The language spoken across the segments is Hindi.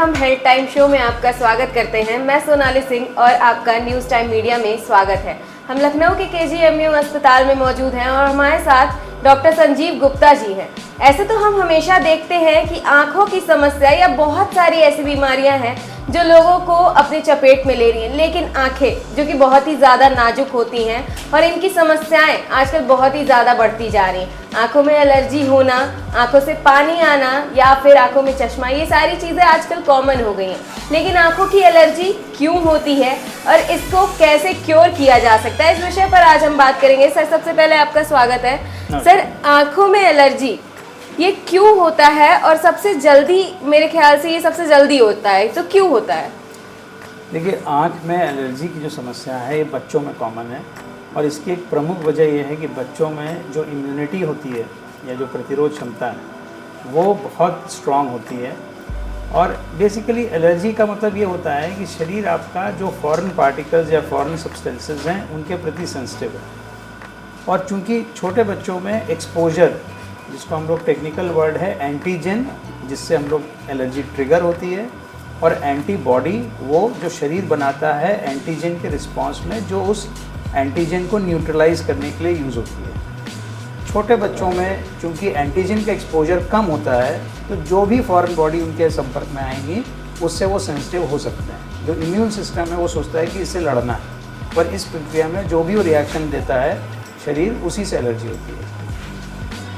हम हेल्थ टाइम शो में आपका स्वागत करते हैं। मैं सोनाली सिंह और आपका न्यूज़ टाइम मीडिया में स्वागत है। हम लखनऊ के केजीएमयू अस्पताल में मौजूद हैं और हमारे साथ डॉक्टर संजीव गुप्ता जी हैं। ऐसे तो हम हमेशा देखते हैं कि आंखों की समस्या या बहुत सारी ऐसी बीमारियां हैं जो लोगों को अपनी चपेट में ले रही हैं, लेकिन आंखें जो कि बहुत ही ज़्यादा नाजुक होती हैं और इनकी समस्याएं आजकल बहुत ही ज़्यादा बढ़ती जा रही हैं। आंखों में एलर्जी होना, आंखों से पानी आना या फिर आंखों में चश्मा, ये सारी चीज़ें आजकल कॉमन हो गई हैं। लेकिन आंखों की एलर्जी क्यों होती है और इसको कैसे क्योर किया जा सकता है, इस विषय पर आज हम बात करेंगे। सर, सबसे पहले आपका स्वागत है। सर, आंखों में एलर्जी ये क्यों होता है और सबसे जल्दी, मेरे ख्याल से ये सबसे जल्दी होता है, तो क्यों होता है? देखिए, आँख में एलर्जी की जो समस्या है ये बच्चों में कॉमन है और इसकी एक प्रमुख वजह यह है कि बच्चों में जो इम्यूनिटी होती है या जो प्रतिरोध क्षमता है वो बहुत स्ट्रॉन्ग होती है। और बेसिकली एलर्जी का मतलब ये होता है कि शरीर आपका जो फॉरेन पार्टिकल्स या फॉरेन सब्सटेंसेस हैं उनके प्रति सेंसिटिव है। और चूंकि छोटे बच्चों में एक्सपोजर, जिसको हम लोग टेक्निकल वर्ड है एंटीजन, जिससे हम लोग एलर्जी ट्रिगर होती है, और एंटीबॉडी वो जो शरीर बनाता है एंटीजन के रिस्पांस में, जो उस एंटीजन को न्यूट्रलाइज करने के लिए यूज़ होती है। छोटे बच्चों में चूंकि एंटीजन का एक्सपोजर कम होता है तो जो भी फॉरेन बॉडी उनके संपर्क में आएंगी उससे वो सेंसिटिव हो सकते हैं। जो इम्यून सिस्टम है वो सोचता है कि इससे लड़ना है, पर इस प्रक्रिया में जो भी वो रिएक्शन देता है शरीर, उसी से एलर्जी होती है।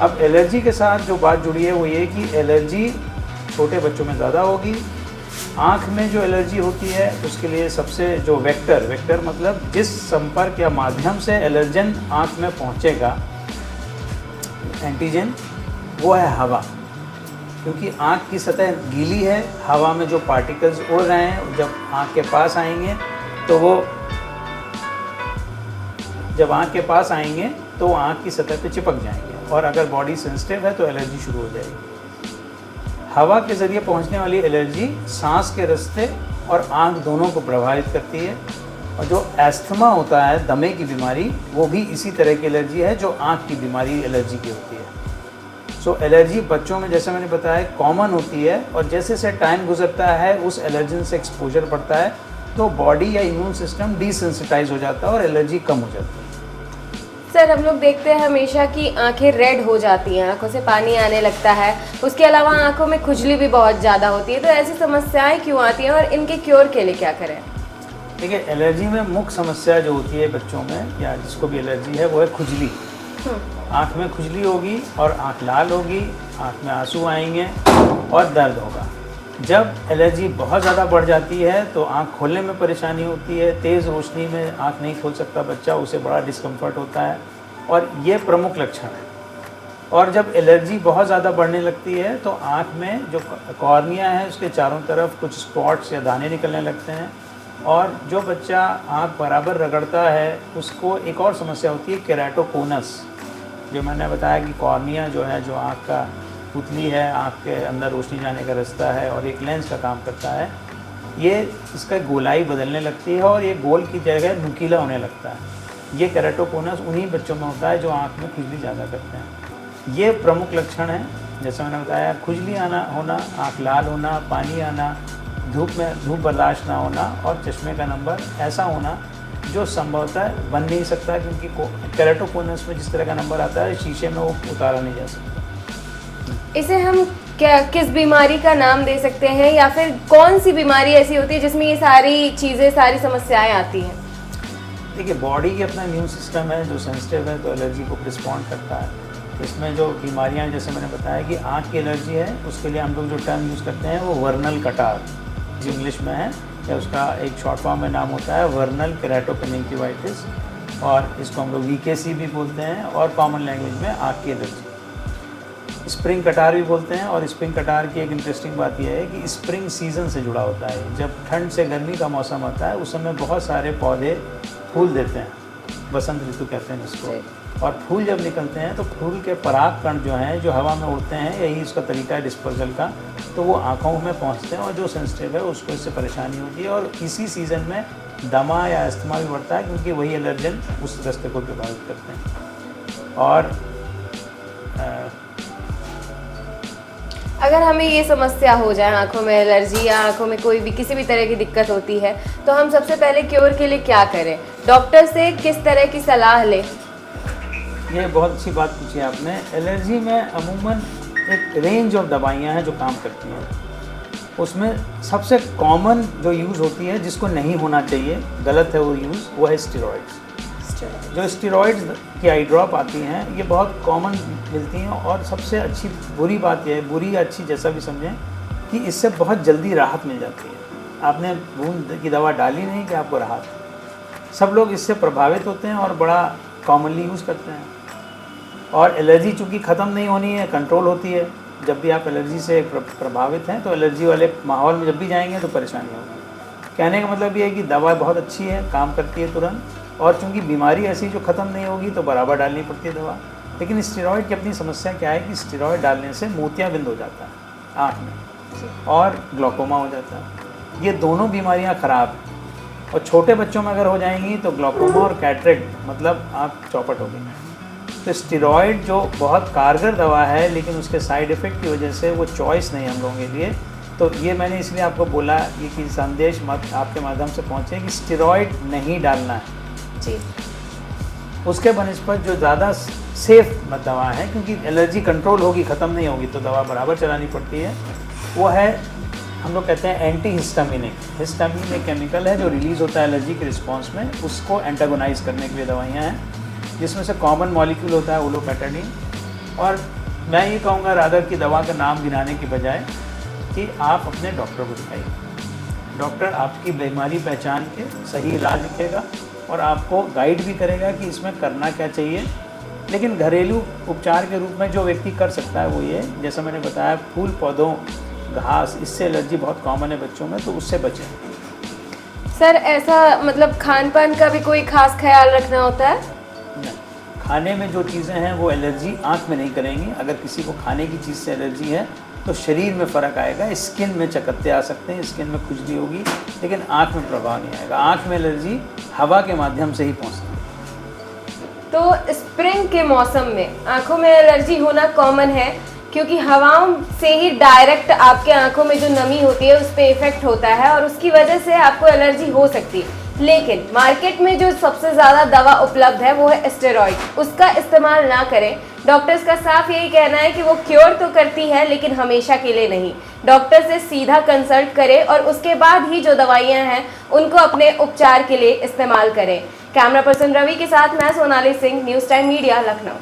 अब एलर्जी के साथ जो बात जुड़ी है वो ये कि एलर्जी छोटे बच्चों में ज़्यादा होगी। आँख में जो एलर्जी होती है उसके लिए सबसे जो वेक्टर मतलब जिस संपर्क या माध्यम से एलर्जन आँख में पहुँचेगा एंटीजन, वो है हवा। क्योंकि आँख की सतह गीली है, हवा में जो पार्टिकल्स उड़ रहे हैं जब आँख के पास आएंगे तो वो जब आँख के पास आएंगे तो आँख की सतह पे चिपक जाएंगे और अगर बॉडी सेंसिटिव है तो एलर्जी शुरू हो जाएगी। हवा के ज़रिए पहुंचने वाली एलर्जी सांस के रास्ते और आँख दोनों को प्रभावित करती है। और जो एस्थमा होता है, दमे की बीमारी, वो भी इसी तरह की एलर्जी है जो आँख की बीमारी एलर्जी की होती है। सो एलर्जी बच्चों में, जैसे मैंने बताया, कॉमन होती है और जैसे जैसे टाइम गुजरता है उस एलर्जन से एक्सपोजर बढ़ता है तो बॉडी या इम्यून सिस्टम डिसेंसिटाइज हो जाता है और एलर्जी कम हो जाती है। सर, हम लोग देखते हैं हमेशा कि आंखें रेड हो जाती हैं, आंखों से पानी आने लगता है, उसके अलावा आंखों में खुजली भी बहुत ज़्यादा होती है। तो ऐसी समस्याएं क्यों आती हैं और इनके क्योर के लिए क्या करें? देखिए, एलर्जी में मुख्य समस्या जो होती है बच्चों में या जिसको भी एलर्जी है वो है खुजली। आँख में खुजली होगी और आँख लाल होगी, आँख में आंसू आएंगे और दर्द होगा। जब एलर्जी बहुत ज़्यादा बढ़ जाती है तो आँख खोलने में परेशानी होती है, तेज़ रोशनी में आँख नहीं खोल सकता बच्चा, उसे बड़ा डिस्कम्फर्ट होता है और ये प्रमुख लक्षण है। और जब एलर्जी बहुत ज़्यादा बढ़ने लगती है तो आँख में जो कॉर्निया है उसके चारों तरफ कुछ स्पॉट्स या दाने निकलने लगते हैं और जो बच्चा आँख बराबर रगड़ता है उसको एक और समस्या होती है, केराटोकोनस। जो मैंने बताया कि कॉर्निया जो है, जो आँख का पुतली है, आँख के अंदर रोशनी जाने का रास्ता है और एक लेंस का काम करता है, ये इसका गोलाई बदलने लगती है और ये गोल की जगह नुकीला होने लगता है। ये केराटोकोनस उन्हीं बच्चों में होता है जो आँख में खुजली ज़्यादा करते हैं। ये प्रमुख लक्षण हैं, जैसे मैंने बताया, खुजली होना, आँख लाल होना, पानी आना, धूप बर्दाश्त ना होना और चश्मे का नंबर ऐसा होना जो संभवतः बन नहीं सकता, क्योंकि केराटोकोनस में जिस तरह का नंबर आता है शीशे में वो उतारा नहीं जा सकता। इसे हम किस बीमारी का नाम दे सकते हैं या फिर कौन सी बीमारी ऐसी होती है जिसमें ये सारी चीज़ें, सारी समस्याएं आती हैं? देखिए, बॉडी की अपना इम्यून सिस्टम है जो सेंसिटिव है तो एलर्जी को रिस्पॉन्ड करता है। इसमें जो बीमारियां, जैसे मैंने बताया कि आँख की एलर्जी है, उसके लिए हम लोग जो टर्म यूज़ करते हैं वो वर्नल कटार, जो इंग्लिश में है, या उसका एक शॉर्ट फॉर्म में नाम होता है वर्नल केराटोकंजंक्टिवाइटिस, और इसको हम लोग वीकेसी भी बोलते हैं और कॉमन लैंग्वेज में आँख की एलर्जी। स्प्रिंग कटार भी बोलते हैं। और स्प्रिंग कटार की एक इंटरेस्टिंग बात यह है कि स्प्रिंग सीज़न से जुड़ा होता है। जब ठंड से गर्मी का मौसम आता है उस समय बहुत सारे पौधे फूल देते हैं, बसंत ऋतु कहते हैं जिसको, और फूल जब निकलते हैं तो फूल के पराग कण जो हैं, जो हवा में उड़ते हैं, यही उसका तरीका है डिस्पर्जल का, तो वो आँखों में पहुँचते हैं और जो सेंसिटिव है उसको इससे परेशानी होती है और इसी सीज़न में दमा या अस्थमा भी बढ़ता है, क्योंकि वही एलर्जन उस रास्ते को प्रभावित करते हैं। और अगर हमें ये समस्या हो जाए, आंखों में एलर्जी या आंखों में कोई भी किसी भी तरह की दिक्कत होती है, तो हम सबसे पहले क्योर के लिए क्या करें? डॉक्टर से किस तरह की सलाह लें? ये बहुत अच्छी बात पूछी आपने। एलर्जी में अमूमन एक रेंज ऑफ दवाइयाँ हैं जो काम करती हैं। उसमें सबसे कॉमन जो यूज़ होती है, जिसको नहीं होना चाहिए, गलत है वो यूज़, वो है स्टेरॉइड्स। जो स्टेरॉइड्स की आई ड्रॉप आती हैं, ये बहुत कॉमन मिलती हैं और सबसे अच्छी बुरी बात यह है, बुरी या अच्छी जैसा भी समझें, कि इससे बहुत जल्दी राहत मिल जाती है। आपने बूंद की दवा डाली नहीं कि आपको राहत। सब लोग इससे प्रभावित होते हैं और बड़ा कॉमनली यूज़ करते हैं। और एलर्जी चूँकि ख़त्म नहीं होनी है, कंट्रोल होती है। जब भी आप एलर्जी से प्रभावित हैं तो एलर्जी वाले माहौल में जब भी जाएंगे तो परेशानी होगी। कहने का मतलब ये है कि दवा बहुत अच्छी है, काम करती है तुरंत, और चूँकि बीमारी ऐसी जो ख़त्म नहीं होगी तो बराबर डालनी पड़ती है दवा। लेकिन स्टेरॉइड की अपनी समस्या क्या है कि स्टेरॉइड डालने से मोतियाबिंद हो जाता है आँख में और ग्लूकोमा हो जाता है। ये दोनों बीमारियाँ ख़राब हैं, और छोटे बच्चों में अगर हो जाएंगी तो ग्लूकोमा और कैटरेक्ट, मतलब आँख चौपट हो गई। तो स्टेरॉइड जो बहुत कारगर दवा है, लेकिन उसके साइड इफ़ेक्ट की वजह से वो चॉइस नहीं हम लोगों के लिए। तो ये मैंने इसलिए आपको बोला, ये कि संदेश आपके माध्यम से पहुँचे कि स्टेरॉइड नहीं डालना है जी। उसके बनस्पत जो ज़्यादा सेफ दवा है, क्योंकि एलर्जी कंट्रोल होगी, ख़त्म नहीं होगी, तो दवा बराबर चलानी पड़ती है। वो है, हम लोग कहते हैं एंटी हिस्टामिनिक। हिस्टामिन एक केमिकल है जो रिलीज़ होता है एलर्जी के रिस्पॉन्स में, उसको एंटागोनाइज करने के लिए दवाइयाँ हैं, जिसमें से कॉमन मॉलिक्यूल होता है ओलोपेटाडीन। और मैं ये कहूँगा रादर की दवा का नाम गिनाने की बजाय कि आप अपने डॉक्टर को दिखाइए। डॉक्टर आपकी बीमारी पहचान के सही इलाज लिखेगा और आपको गाइड भी करेगा कि इसमें करना क्या चाहिए। लेकिन घरेलू उपचार के रूप में जो व्यक्ति कर सकता है वो ये, जैसा मैंने बताया, फूल पौधों, घास, इससे एलर्जी बहुत कॉमन है बच्चों में, तो उससे बचें। सर, ऐसा मतलब खान पान का भी कोई खास ख्याल रखना होता है? नहीं, खाने में जो चीज़ें हैं वो एलर्जी आँख में नहीं करेंगी। अगर किसी को खाने की चीज़ से एलर्जी है तो शरीर में फ़र्क आएगा, स्किन में चकत्ते आ सकते हैं, स्किन में खुजली होगी, लेकिन आँख में प्रभाव नहीं आएगा। आँख में एलर्जी हवा के माध्यम से ही पहुँचती है। तो स्प्रिंग के मौसम में आंखों में एलर्जी होना कॉमन है, क्योंकि हवाओं से ही डायरेक्ट आपके आंखों में जो नमी होती है उस पर इफेक्ट होता है और उसकी वजह से आपको एलर्जी हो सकती है। लेकिन मार्केट में जो सबसे ज़्यादा दवा उपलब्ध है वो है स्टेरॉइड, उसका इस्तेमाल ना करें। डॉक्टर्स का साफ यही कहना है कि वो क्योर तो करती है लेकिन हमेशा के लिए नहीं। डॉक्टर से सीधा कंसल्ट करें और उसके बाद ही जो दवाइयाँ हैं उनको अपने उपचार के लिए इस्तेमाल करें। कैमरा पर्सन रवि के साथ मैं Sonali Singh, news time media, Lucknow.